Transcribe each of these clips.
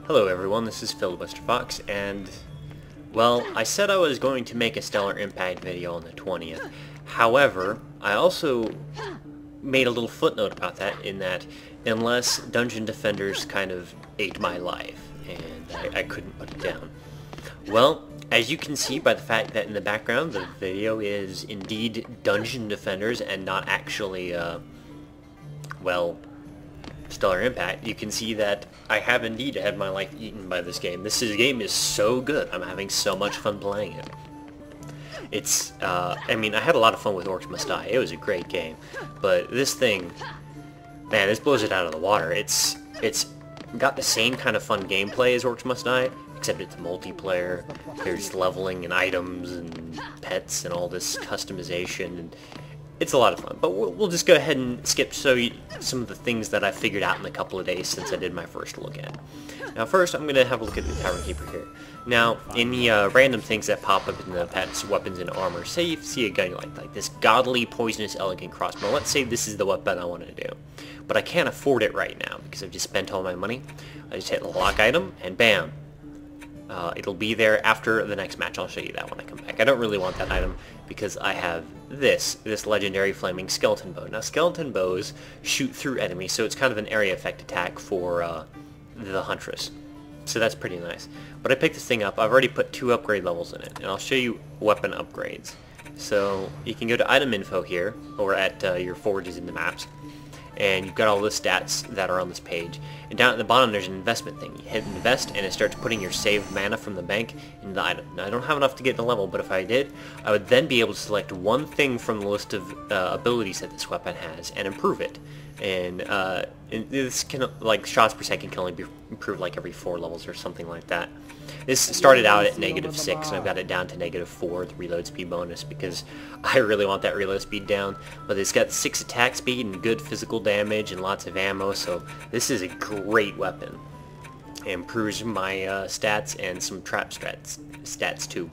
Hello everyone, this is FilibusterFox, and, well, I said I was going to make a Stellar Impact video on the 20th. However, I also made a little footnote about that, in that unless Dungeon Defenders kind of ate my life, and I couldn't put it down. Well, as you can see by the fact that in the background the video is indeed Dungeon Defenders and not actually, well, Stellar Impact, you can see that I have indeed had my life eaten by this game. This game is so good. I'm having so much fun playing it. It's, I mean, I had a lot of fun with Orcs Must Die. It was a great game. But this thing, man, this blows it out of the water. It's got the same kind of fun gameplay as Orcs Must Die, except it's multiplayer. There's leveling and items and pets and all this customization, and it's a lot of fun. But we'll just go ahead and skip some of the things that I figured out in a couple of days since I did my first look at. Now first, I'm going to have a look at the Tavern Keeper here. Now, in the random things that pop up in the pets, weapons, and armor, say you see a gun like this godly, poisonous, elegant crossbow. Let's say this is the weapon I want to do. But I can't afford it right now because I've just spent all my money. I just hit the lock item, and bam! It'll be there after the next match. I'll show you that when I come back. I don't really want that item because I have this legendary flaming skeleton bow. Now, skeleton bows shoot through enemies, so it's kind of an area effect attack for the Huntress. So that's pretty nice. But I picked this thing up. I've already put 2 upgrade levels in it, and I'll show you weapon upgrades. So you can go to item info here, or at your forges in the maps, and you've got all the stats that are on this page. And down at the bottom there's an investment thing. You hit invest and it starts putting your saved mana from the bank into the item. Now I don't have enough to get the level, but if I did, I would then be able to select one thing from the list of abilities that this weapon has and improve it. And this can, like, shots per second can only be improved like every 4 levels or something like that. This started out at -6 and I've got it down to -4, the reload speed bonus, because I really want that reload speed down. But it's got 6 attack speed and good physical damage and lots of ammo, so this is a great weapon. It improves my stats and some trap stats too.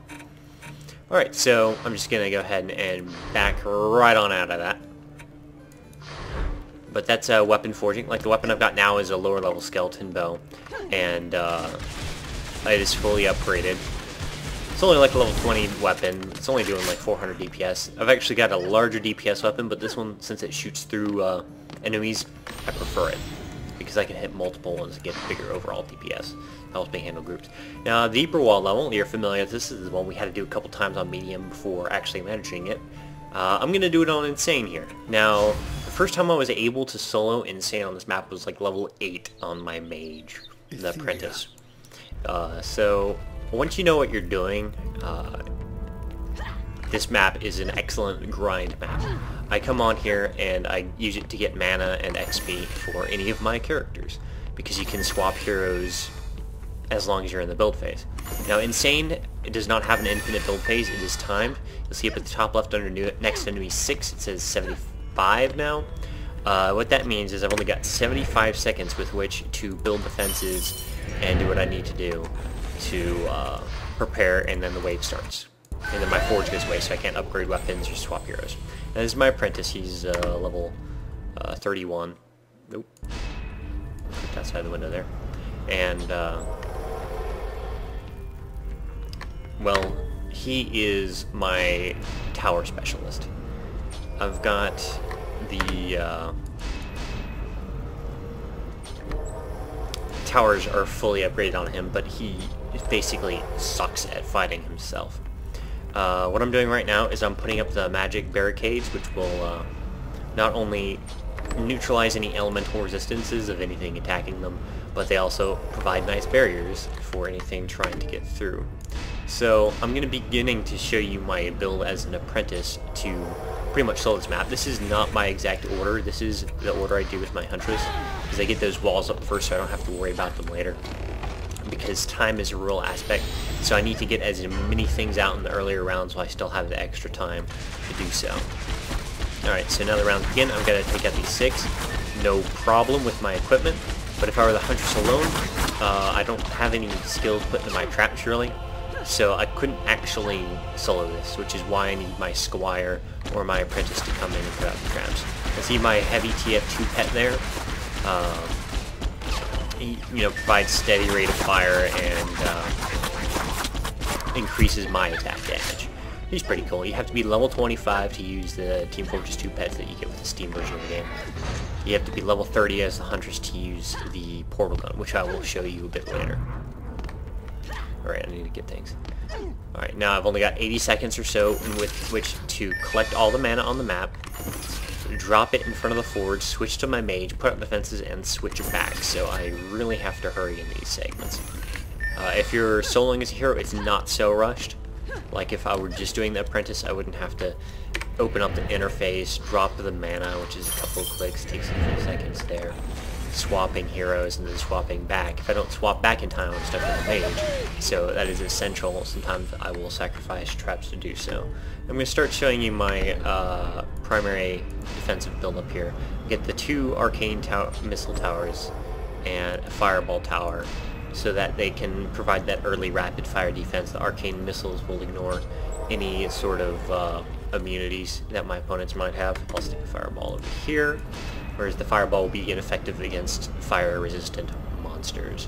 Alright, so I'm just going to go ahead and back right on out of that. But that's weapon forging. Like, the weapon I've got now is a lower level skeleton bow, and it is fully upgraded. It's only like a level 20 weapon. It's only doing like 400 DPS. I've actually got a larger DPS weapon, but this one, since it shoots through enemies, I prefer it, because I can hit multiple ones and get bigger overall DPS. Helps me handle groups. Now, the deeper wall level, you're familiar with this. This is the one we had to do a couple times on medium before actually managing it. I'm going to do it on insane here. Now, the first time I was able to solo insane on this map was like level 8 on my mage, the apprentice. So once you know what you're doing, this map is an excellent grind map. I come on here and I use it to get mana and XP for any of my characters, because you can swap heroes as long as you're in the build phase. Now, Insane, it does not have an infinite build phase. It is timed. You'll see up at the top left under next to enemy 6, it says 75 now. What that means is I've only got 75 seconds with which to build defenses and do what I need to do to prepare, and then the wave starts. And then my forge goes away, so I can't upgrade weapons or swap heroes. And this is my apprentice. He's level 31. Nope. Looked outside the window there. And, well, he is my tower specialist. I've got the towers are fully upgraded on him, but he basically sucks at fighting himself. What I'm doing right now is I'm putting up the magic barricades, which will not only neutralize any elemental resistances of anything attacking them, but they also provide nice barriers for anything trying to get through. So I'm going to be beginning to show you my build as an apprentice to pretty much solo this map. This is not my exact order. This is the order I do with my Huntress, because I get those walls up first so I don't have to worry about them later, because time is a real aspect. So I need to get as many things out in the earlier rounds while I still have the extra time to do so. Alright, so now the rounds begin. I'm going to take out these 6. No problem with my equipment. But if I were the Huntress alone, I don't have any skills put into my traps really. So I couldn't actually solo this, which is why I need my Squire or my Apprentice to come in and put out the traps. I see my heavy TF2 pet there. he, provides steady rate of fire and increases my attack damage. He's pretty cool. You have to be level 25 to use the Team Fortress 2 pets that you get with the Steam version of the game. You have to be level 30 as the Huntress to use the portal gun, which I will show you a bit later. Alright, I need to get things. Alright, now I've only got 80 seconds or so in with which to collect all the mana on the map, drop it in front of the forge, switch to my mage, put up defenses, and switch it back. So I really have to hurry in these segments. If you're soloing as a hero, it's not so rushed. Like if I were just doing the apprentice, I wouldn't have to open up the interface, drop the mana, which is a couple of clicks, takes a few seconds there, swapping heroes and then swapping back. If I don't swap back in time, I'm stuck with a mage, so that is essential. Sometimes I will sacrifice traps to do so. I'm going to start showing you my primary defensive build up here. Get the 2 arcane missile towers and a fireball tower, so that they can provide that early rapid fire defense. The arcane missiles will ignore any sort of immunities that my opponents might have. I'll stick a fireball over here, whereas the fireball will be ineffective against fire-resistant monsters.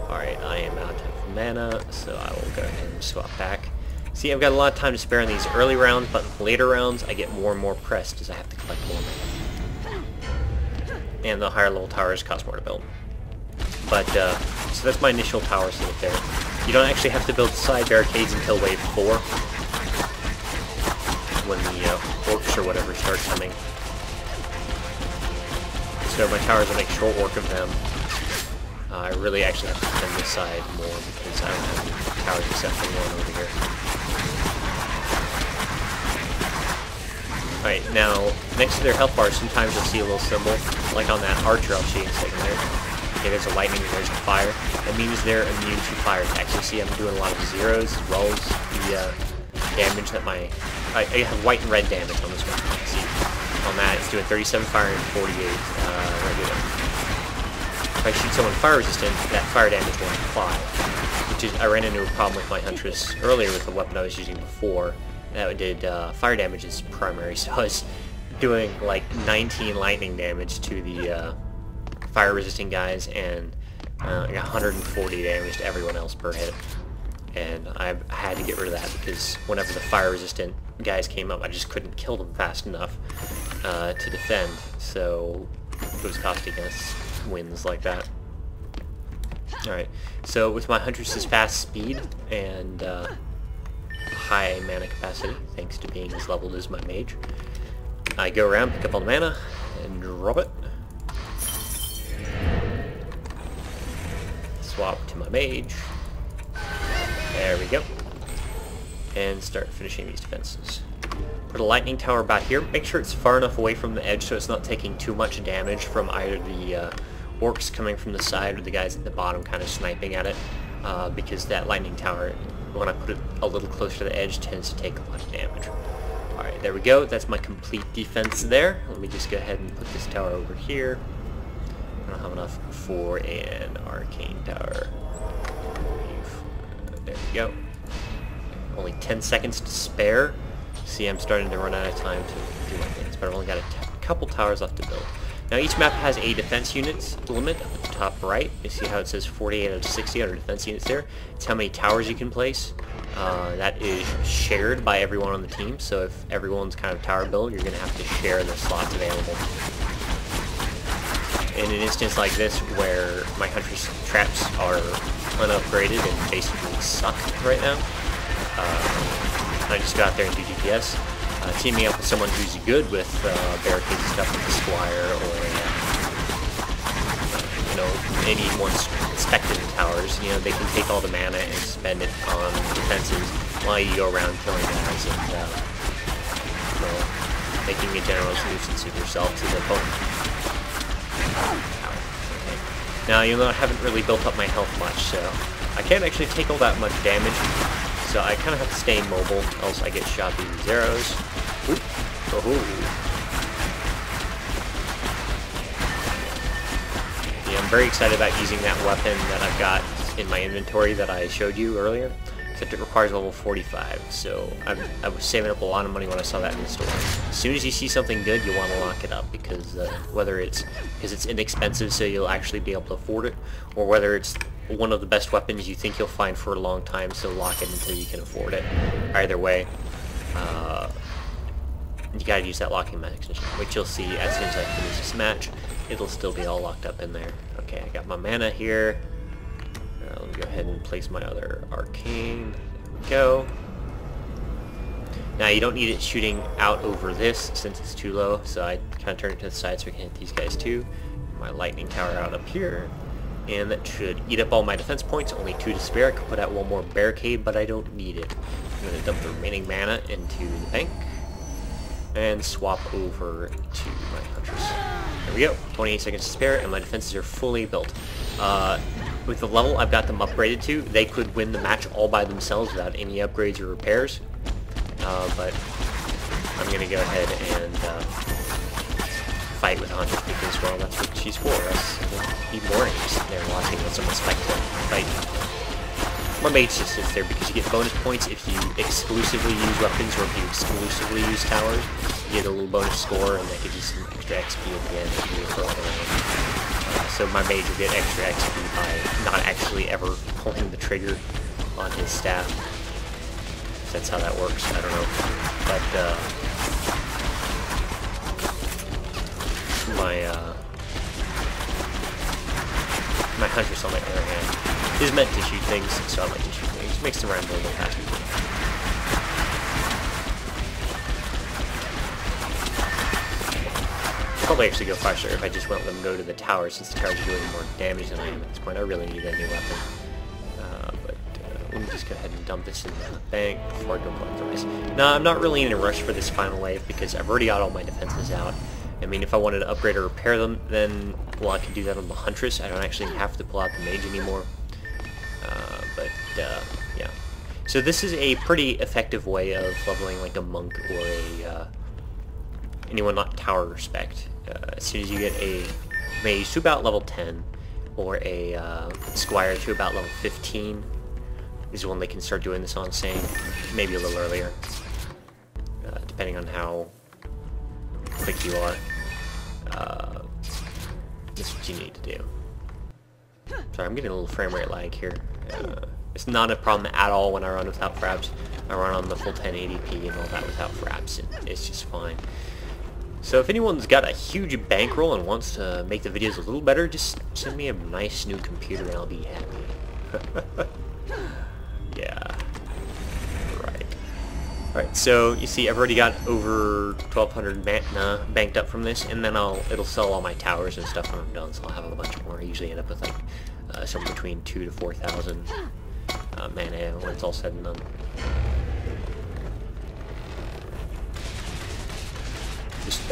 Alright, I am out of mana, so I will go ahead and swap back. See, I've got a lot of time to spare in these early rounds, but in later rounds I get more and more pressed as I have to collect more mana. And the higher level towers cost more to build. But, so that's my initial tower setup there. You don't actually have to build side barricades until wave 4, when the orcs or whatever start coming. So my towers will make short work of them. I really actually have to defend this side more because I don't have any towers except for one over here. Alright, now, next to their health bars, sometimes you'll see a little symbol, like on that archer I'll show you in a second there. Okay, there's a lightning and there's a fire. That means they're immune to fire attacks. You see I'm doing a lot of zeros as well as the damage that I have white and red damage on this one. See, on that it's doing 37 fire and 48 regular. If I shoot someone fire resistant, that fire damage won't apply. Which is, I ran into a problem with my Huntress earlier with the weapon I was using before. That did fire damage as primary, so I was doing like 19 lightning damage to the fire resisting guys, and I got 140 damage to everyone else per hit. And I had to get rid of that because whenever the fire resistant guys came up, I just couldn't kill them fast enough to defend, so it was costing us wins like that. Alright, so with my Huntress's fast speed and high mana capacity, thanks to being as leveled as my mage, I go around, pick up all the mana, and drop it. Swap to my mage. There we go. And start finishing these defenses. Put a lightning tower about here. Make sure it's far enough away from the edge so it's not taking too much damage from either the orcs coming from the side or the guys at the bottom kind of sniping at it. Because that lightning tower, when I put it a little closer to the edge, tends to take a lot of damage. Alright, there we go. That's my complete defense there. Let me just go ahead and put this tower over here. I don't have enough for an arcane tower. There we go. Only 10 seconds to spare. See, I'm starting to run out of time to do my things, but I've only got a couple towers left to build. Now each map has a defense units limit up at the top right. You see how it says 48 out of 60 out of defense units there? It's how many towers you can place. That is shared by everyone on the team, so if everyone's kind of tower build, you're going to have to share the slots available. In an instance like this, where my Huntress traps are unupgraded and basically suck right now, I just go out there and do DPS. Teaming up with someone who's good with barricades and stuff, like a Squire or anyone's inspected towers, they can take all the mana and spend it on defenses while you go around killing guys and making a general nuisance of yourself to the opponent. Okay. Now, I haven't really built up my health much, so I can't actually take all that much damage, so I kind of have to stay mobile, else I get shot through these arrows. Oop. Oh. Yeah, I'm very excited about using that weapon that I've got in my inventory that I showed you earlier. It's except it requires level 45, so I was saving up a lot of money when I saw that in the store. As soon as you see something good, you want to lock it up, because whether it's because it's inexpensive so you'll actually be able to afford it, or whether it's one of the best weapons you think you'll find for a long time, so lock it until you can afford it. Either way, you gotta use that locking mechanism, which you'll see as soon as I finish this match. It'll still be all locked up in there. Okay, I got my mana here. Let me go ahead and place my other arcane. There we go. Now you don't need it shooting out over this since it's too low, so I kind of turn it to the side so I can hit these guys too. My lightning tower out up here, and that should eat up all my defense points. Only 2 to spare. I could put out one more barricade, but I don't need it. I'm going to dump the remaining mana into the bank and swap over to my Huntress. There we go. 28 seconds to spare, and my defenses are fully built. With the level I've got them upgraded to, they could win the match all by themselves without any upgrades or repairs. But I'm going to go ahead and fight with Huntress because, well, that's what she's for. Us be boring just sitting there watching with someone spike to fight. My mage just sits there because you get bonus points if you exclusively use weapons or if you exclusively use towers. You get a little bonus score, and that gives you some extra XP at the end if you do it for all the rounds. So my mage will get extra XP by not actually ever pulling the trigger on his staff. That's how that works, I don't know. But my Huntress, on the other hand, is meant to shoot things, so I like to shoot things. Makes the round go a little faster. Probably actually go 5-star if I just let them go to the tower, since the towers are doing more damage than I am at this point. I really need a new weapon. Let me just go ahead and dump this in the bank before I go play for this. Now, I'm not really in a rush for this final wave because I've already got all my defenses out. I mean, if I wanted to upgrade or repair them, then, well, I could do that on the Huntress. I don't actually have to pull out the mage anymore. Yeah. So this is a pretty effective way of leveling like a monk or a anyone not tower respect. As soon as you get a mage to about level 10 or a squire to about level 15 is when they can start doing this on Sane, maybe a little earlier, depending on how quick you are. That's what you need to do. Sorry, I'm getting a little frame rate lag here. It's not a problem at all when I run without fraps. I run on the full 1080p and all that without fraps, and it's just fine. So if anyone's got a huge bankroll and wants to make the videos a little better, just send me a nice new computer and I'll be happy. Yeah. Alright, so you see I've already got over 1,200 mana banked up from this, and then it'll sell all my towers and stuff when I'm done, so I'll have a bunch more. I usually end up with like somewhere between 2,000 to 4,000 mana when it's all said and done. Just,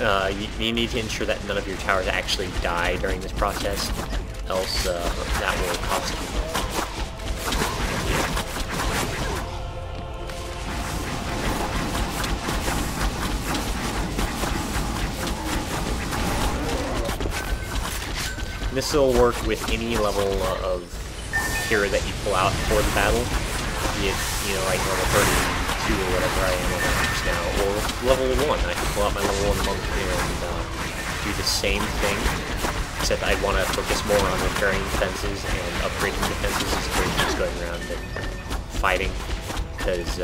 you need to ensure that none of your towers actually die during this process, else that will cost you. This will work with any level of hero that you pull out for the battle, be it, you know, like level 32 or whatever I am on just now, or level 1. I can pull out my level 1 monk and do the same thing, except I want to focus more on repairing defenses and upgrading defenses as opposed to just going around and fighting, because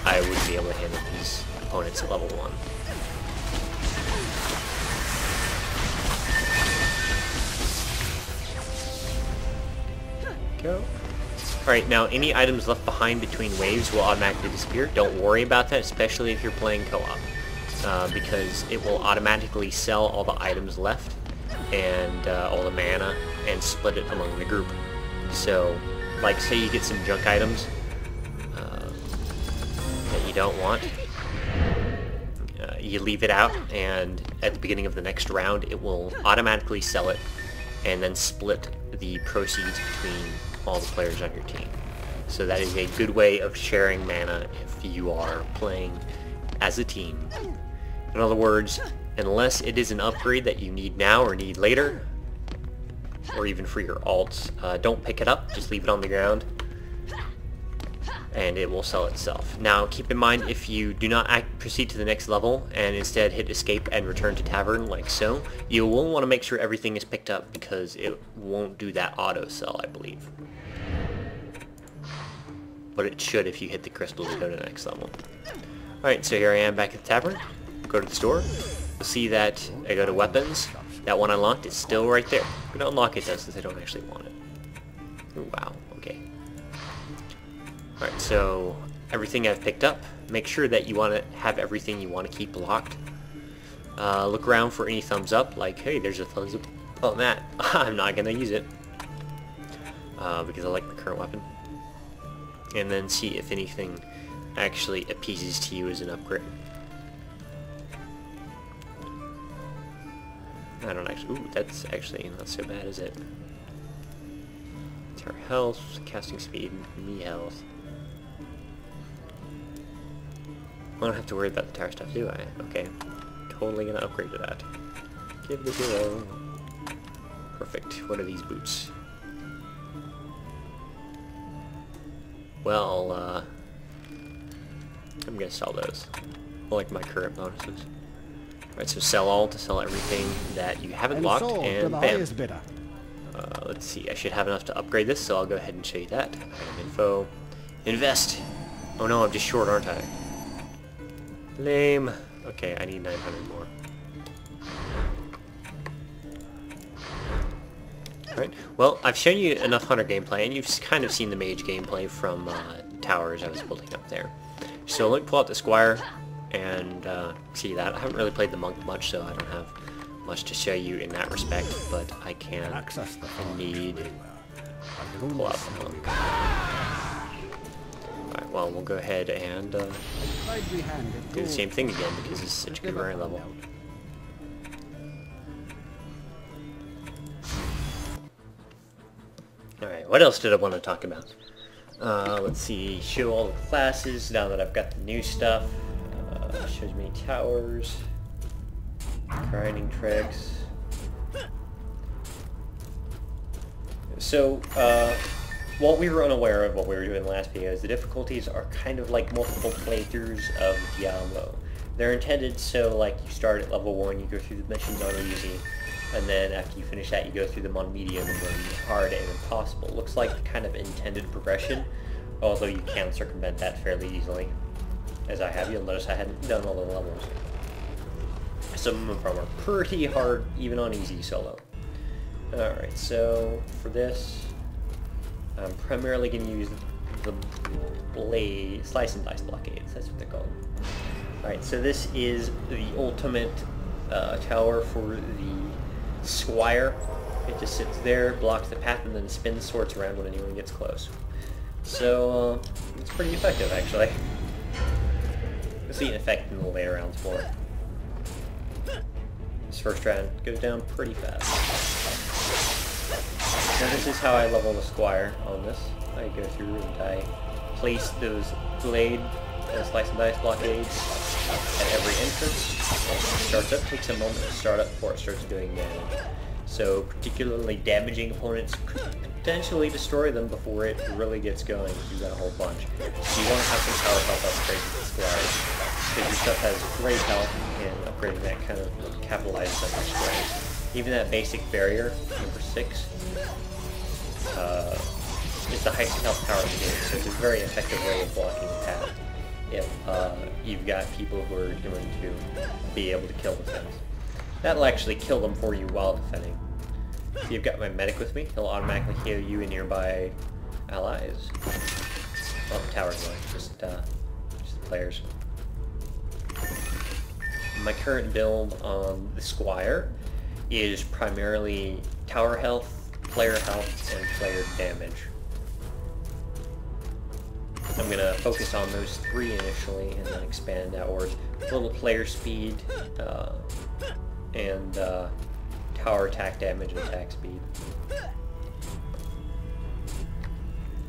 I wouldn't be able to handle these opponents at level 1. Go. Alright, now any items left behind between waves will automatically disappear. Don't worry about that, especially if you're playing co-op, because it will automatically sell all the items left and all the mana and split it among the group. So, like say you get some junk items that you don't want, you leave it out, and at the beginning of the next round it will automatically sell it and then split the proceeds between all the players on your team. So that is a good way of sharing mana if you are playing as a team. In other words, unless it is an upgrade that you need now or need later, or even for your alts, don't pick it up, just leave it on the ground. and it will sell itself. Now keep in mind, if you do not proceed to the next level and instead hit escape and return to tavern like so, you will want to make sure everything is picked up because it won't do that auto sell, I believe. But it should if you hit the crystal to go to the next level. Alright, so here I am back at the tavern. Go to the store. You'll see that I go to weapons. That one unlocked is still right there. I'm going to unlock it though since I don't actually want it. Ooh, wow, okay. Alright, so everything I've picked up, make sure that you want to have everything you want to keep locked. Look around for any thumbs up, like, hey, there's a thumbs up on that. I'm not going to use it because I like the current weapon. And then see if anything actually appeases to you as an upgrade. I don't actually... Ooh, that's actually not so bad, is it? Tower health, casting speed, me health. I don't have to worry about the tower stuff, do I? Okay. Totally gonna upgrade to that. Give the 0. Perfect. What are these boots? Well, I'm gonna sell those. I like my current bonuses. Alright, so sell all to sell everything that you haven't locked, and bam. Let's see, I should have enough to upgrade this, so I'll go ahead and show you that. Item info. Invest! Oh no, I'm just short, aren't I? Lame. Okay, I need 900 more. Alright, well, I've shown you enough Hunter gameplay, and you've kind of seen the Mage gameplay from towers I was building up there. So let me pull out the Squire and see that. I haven't really played the Monk much, so I don't have much to show you in that respect, but I can indeed pull out the Monk. Alright, well, we'll go ahead and do the same thing again because it's such a good rare level. Alright, what else did I want to talk about? Let's see, show all the classes now that I've got the new stuff. Shows me towers, grinding tricks. So, what we were unaware of what we were doing in the last video is the difficulties are kind of like multiple playthroughs of Diablo. They're intended so like you start at level 1, you go through the missions on easy, and then after you finish that you go through them on medium and then hard and impossible. Looks like the kind of intended progression, although you can circumvent that fairly easily. As I have, you'll notice I hadn't done all the levels. Some of them are pretty hard, even on easy solo. Alright, so for this, I'm primarily going to use the blade, slice and dice blockades, that's what they're called. Alright, so this is the ultimate tower for the Squire. It just sits there, blocks the path, and then spins swords around when anyone gets close. So, it's pretty effective, actually. You'll see an effect in the later rounds for it. This first round goes down pretty fast. Now this is how I level the Squire on this. I go through and I place those blade slice and dice blockades at every entrance. Once it starts up, takes a moment to start up before it starts doing damage. So particularly damaging opponents could potentially destroy them before it really gets going if you've got a whole bunch. So you want to have some power health upgrades with the Squire, because your stuff has great health, and upgrading that kind of capitalizes on your Squire. Even that basic barrier, number 6, is the highest health power in the game, so it's a very effective way of blocking the path if you've got people who are going to be able to kill the things. That'll actually kill them for you while defending. If you've got my medic with me, he'll automatically heal you and nearby allies. Well, the tower's going, just the players. My current build on the Squire is primarily tower health, player health, and player damage. I'm going to focus on those 3 initially and then expand outwards. A little player speed and tower attack damage and attack speed.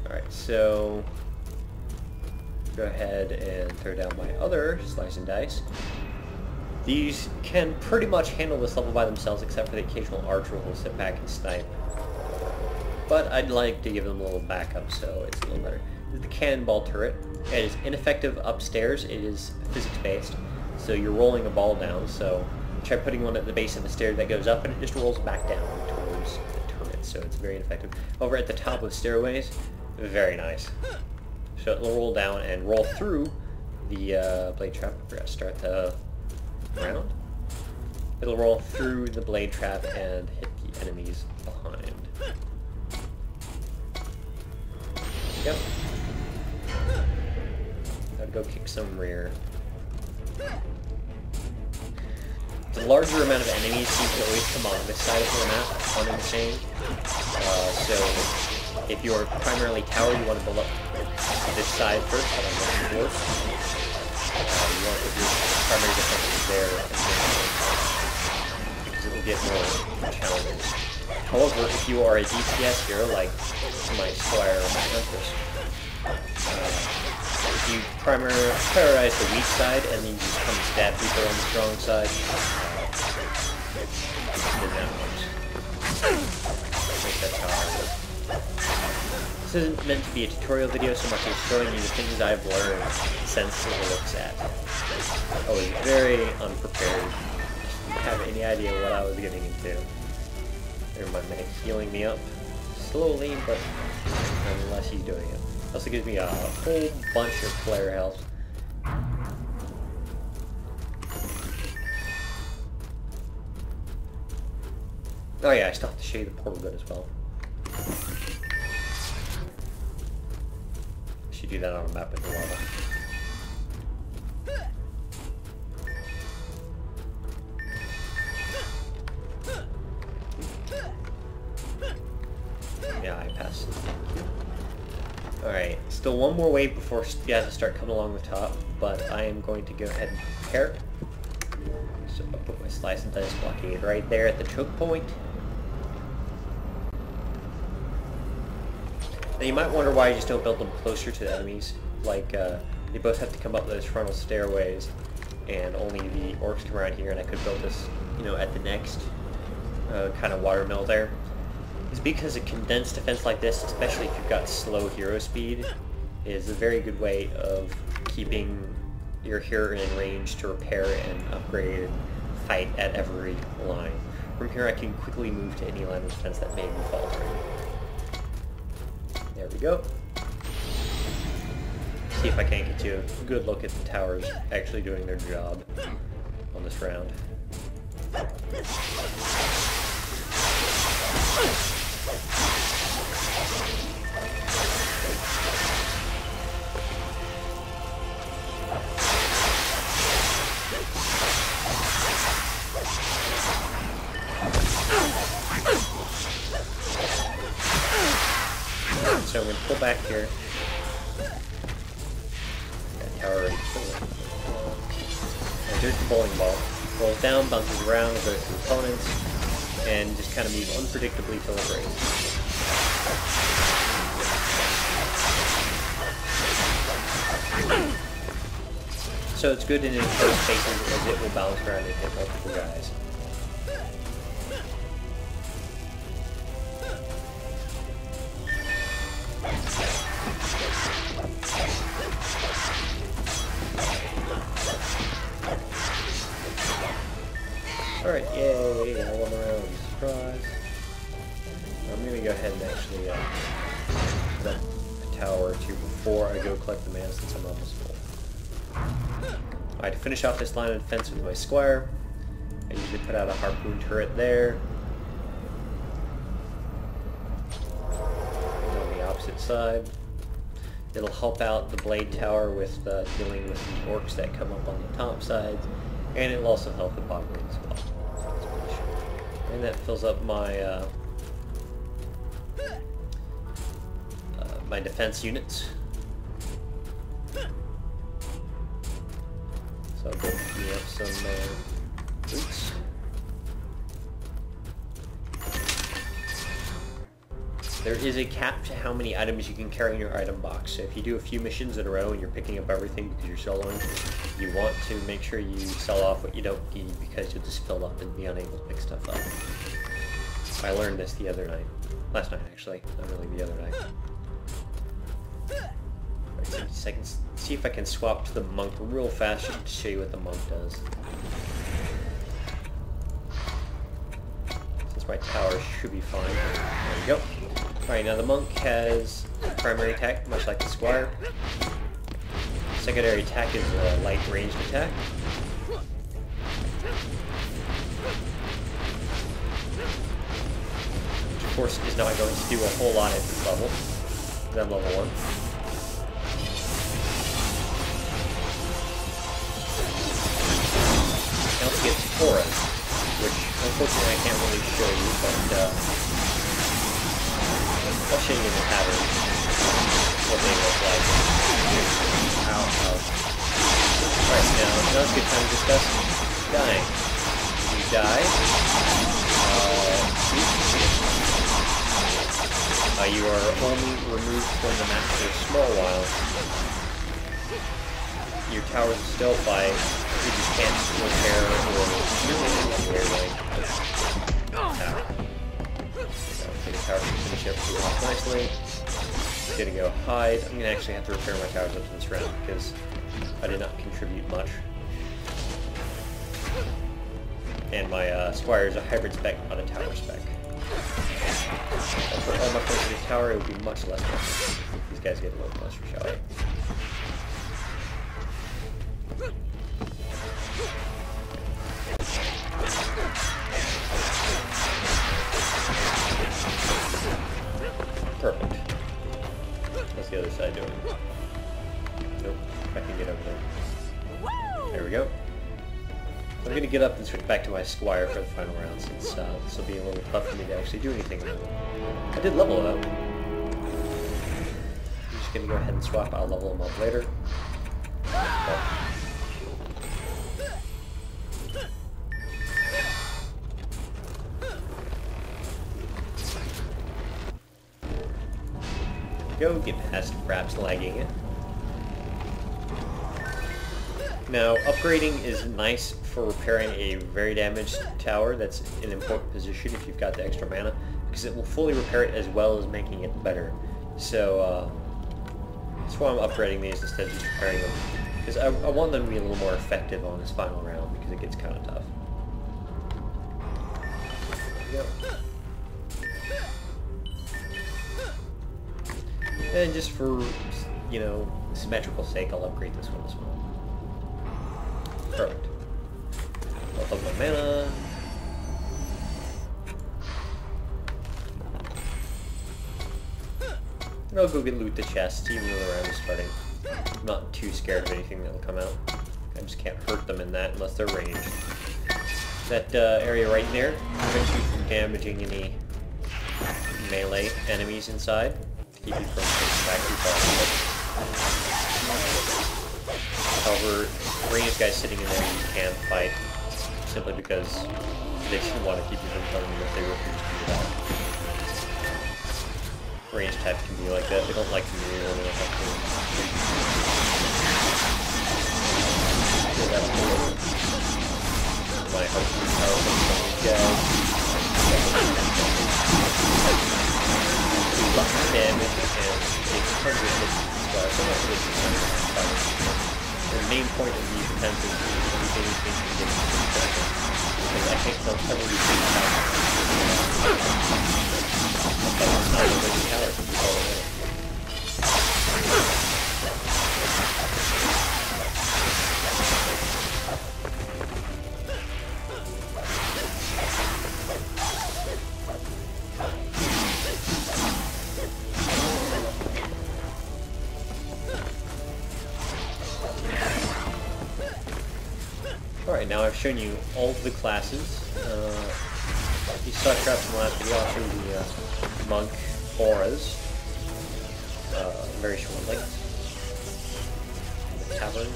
Alright, so go ahead and throw down my other slice and dice. These can pretty much handle this level by themselves except for the occasional archer who will sit back and snipe. But I'd like to give them a little backup so it's a little better. is the cannonball turret. It is ineffective upstairs. It is physics-based, so you're rolling a ball down. So try putting one at the base of the stair that goes up, and it just rolls back down towards the turret. So it's very ineffective. Over at the top of stairways, very nice. So it'll roll down and roll through the blade trap. I forgot to start the round. It'll roll through the blade trap and hit the enemies behind. Yep. Gotta go kick some rear. The larger amount of enemies seem to always come on this side of the map, on insane. So if you're primarily tower, you want to build up to this side first, but I'm looking towards. You want to put your primary defenses there, because it will get more challenging. However, if you are a DPS hero, like my Squire or my Huntress, if you prioritize the weak side and then you just come stab people on the strong side, then that works. I think that's how I work. This isn't meant to be a tutorial video so much as showing you the things I've learned since the looks at. I was very unprepared. Didn't have any idea what I was getting into. There's my medic healing me up slowly, but nonetheless he's doing it. Also gives me a whole bunch of flare health. Oh yeah, I still have to show you the portal gun as well. I should do that on a map with the lava. Yeah, I passed. Alright, still one more wave before you have to start coming along the top, but I am going to go ahead and prepare. So I'll put my slice and dice blockade right there at the choke point. Now you might wonder why I just don't build them closer to the enemies. Like, they both have to come up those frontal stairways, and only the orcs come around here, and I could build this, you know, at the next kind of watermill there. It's because a condensed defense like this, especially if you've got slow hero speed, is a very good way of keeping your hero in range to repair and upgrade and fight at every line. From here I can quickly move to any line of defense that may be faltering. There we go. See if I can't get you a good look at the towers actually doing their job on this round. So I'm going to pull back here. That tower already killed. And here's the bowling ball. Rolls down, bounces around, goes through opponents, and just kind of moves unpredictably till it breaks. So it's good in enclosed spaces as it will bounce around and hit multiple guys. Alright, yay, I won the round. Surprise. I'm going to go ahead and actually put up a tower or two before I go collect the mana since I'm almost full. Alright, to finish off this line of defense with my Squire, I usually put out a harpoon turret there. And on the opposite side. It'll help out the blade tower with dealing with the orcs that come up on the top sides, and it'll also help the bottom as well. And that fills up my my defense units. So I'll go clean up some boots. There is a cap to how many items you can carry in your item box. So if you do a few missions in a row and you're picking up everything because you're soloing, you want to make sure you sell off what you don't need because you'll just fill up and be unable to pick stuff up. I learned this the other night. Last night, actually. Not really the other night. So I can see if I can swap to the monk real fast just to show you what the monk does. Since my tower should be fine. There we go. Alright, now the monk has primary attack, much like the squire. Secondary attack is a light ranged attack. Which of course is not going to do a whole lot at this level. I'm level 1. I also get auras, which unfortunately I can't really show you, but I'll show you in the pattern what they look like. Ow, ow. Alright, now's a good time to discuss dying. You die. You are only removed from the map for a small while. Your tower's still fight. You just can't repair or do anything weird like tower. So the tower can finish everything off nicely. It's gonna go hide. I'm gonna actually have to repair my towers up to this round because I did not contribute much. And my squire is a hybrid spec, not a tower spec. I'll put all my points in the tower, it would be much less cluster. These guys get a little closer, shall I? Perfect. What's the other side doing? Nope, I can get over there. There we go. So I'm going to get up and switch back to my squire for the final round, since this will be a little tough for me to actually do anything with it. I did level it up. I'm just going to go ahead and swap. I'll level them up later. Go get past perhaps lagging it. Now, upgrading is nice for repairing a very damaged tower that's in an important position if you've got the extra mana, because it will fully repair it as well as making it better. So, that's why I'm upgrading these instead of just repairing them, because I want them to be a little more effective on this final round, because it gets kind of tough. There we go. And just for, you know, symmetrical sake, I'll upgrade this one as well. Perfect. I'll put my mana. And I'll go loot the chest, even though the round is starting. I'm not too scared of anything that'll come out. I just can't hurt them in that unless they're ranged. That area right there prevents you from damaging any melee enemies inside. To keep you from taking back too far. However, ranged guys sitting in there you can't fight, simply because they just want to keep you from fighting if they refuse to do that. Ranged types can be like that, they don't like to move when they don't have to. My hope is powerful from these guys. Lots of damage and takes tons of hits as well, so I'm not really concerned about fighting. The main point of these attempts is to do anything to get to the second, because I think they'll cover these things out. But it's not a really tower to be all the way. Alright, now I've shown you all of the classes. You saw traps in the last video. I'll show you the monk auras very shortly. The tavern.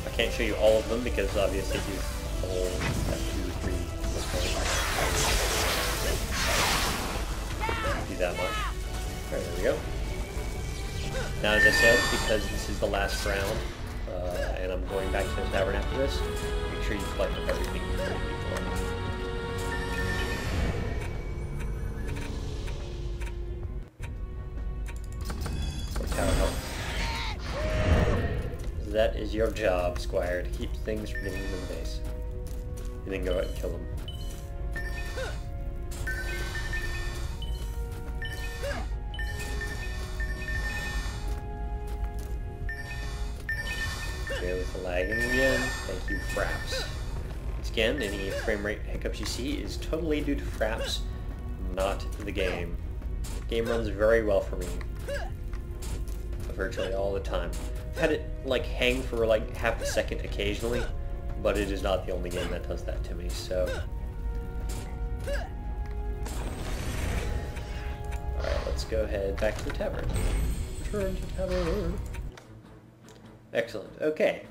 I can't show you all of them because obviously these all have 2 or 3 at this point. Do that much. Alright, there we go. Now, as I said, because this is the last round, and I'm going back to the tavern after this, make sure you collect up everything you need before. Or tower That is your job, Squire, to keep things from getting in the base. And then go out and kill them. Okay, with the lagging again, thank you, Fraps. Once again, any frame rate hiccups you see is totally due to Fraps, not the game. The game runs very well for me. Virtually all the time. I've had it like hang for like half a second occasionally, but it is not the only game that does that to me, so... Alright, let's go ahead back to the tavern. Return to tavern. Excellent. Okay.